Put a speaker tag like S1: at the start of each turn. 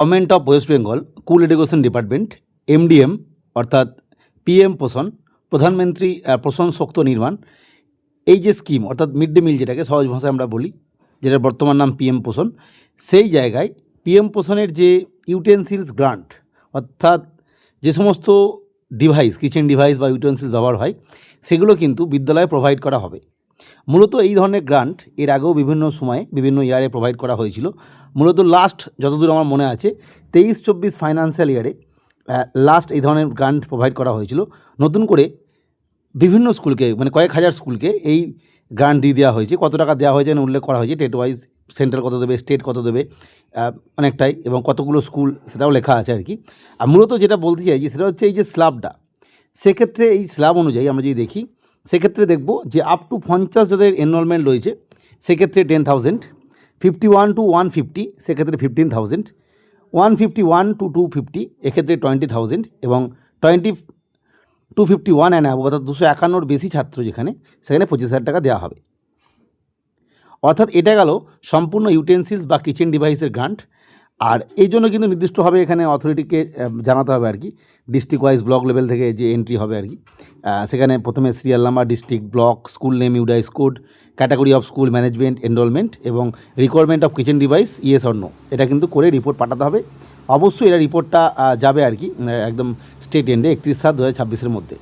S1: Government of West Bengal school education department MDM অর্থাৎ PM পোষণ প্রধানমন্ত্রী পোষণ শক্ত নির্মাণ এই যে স্কিম অর্থাৎ মিড ডে মিল যেটাকে সহজ ভাষায় আমরা বলি, যেটার বর্তমান নাম পিএম পোষণ, সেই জায়গায় পিএম পোষণের যে ইউটেন্সিলস গ্রান্ট অর্থাৎ যে সমস্ত ডিভাইস কিচেন ডিভাইস বা ইউটেন্সিলস ব্যবহার হয় সেগুলো কিন্তু বিদ্যালয়ে প্রোভাইড করা হবে। মূলত এই ধরনের গ্রান্ট এর আগেও বিভিন্ন সময়ে বিভিন্ন ইয়ারে প্রোভাইড করা হয়েছিল। মূলত লাস্ট যতদূর আমার মনে আছে 23-24 ফাইন্যান্সিয়াল ইয়ারে লাস্ট এই ধরনের গ্রান্ট প্রোভাইড করা হয়েছিল। নতুন করে বিভিন্ন স্কুলকে মানে কয়েক হাজার স্কুলকে এই গ্রান্ট দিয়ে দেওয়া হয়েছে। কত টাকা দেওয়া হয়েছে উল্লেখ করা হয়েছে, স্টেট ওয়াইজ সেন্ট্রাল কত দেবে, স্টেট কত দেবে, অনেকটাই, এবং কতগুলো স্কুল সেটাও লেখা আছে আর কি। আর মূলত যেটা বলতে চাইছি সেটা হচ্ছে এই যে স্ল্যাবটা, সেক্ষেত্রে এই স্ল্যাব অনুযায়ী আমরা যদি দেখি সেক্ষেত্রে দেখব যে আপ টু 50 যাদের এনরোলমেন্ট রয়েছে সেক্ষেত্রে 10,000, 51 to 150 সেক্ষেত্রে 15,000, 151 to 250 এক্ষেত্রে 20,000 এবং 251 অ্যান্ড অ্যাবভ অর্থাৎ 251 বেশি ছাত্র যেখানে সেখানে 25,000 টাকা দেওয়া হবে। অর্থাৎ এটা গেল সম্পূর্ণ ইউটেন্সিলস বা কিচেন ডিভাইসের গ্রান্ট। আর এই জন্য কিন্তু নির্দিষ্টভাবে এখানে অথরিটিকে জানাতে হবে আর কি, ডিস্ট্রিক্ট ওয়াইজ ব্লক লেভেল থেকে যে এন্ট্রি হবে আর কি। সেখানে প্রথমে serial number, district, block, school name, UDISE code, category of school management, enrolment এবং requirement of kitchen device, yes or no, এটা কিন্তু করে রিপোর্ট পাঠাতে হবে। অবশ্যই এটা রিপোর্টটা যাবে আর কি একদম স্টেট এন্ডে 31/7/2026 মধ্যে।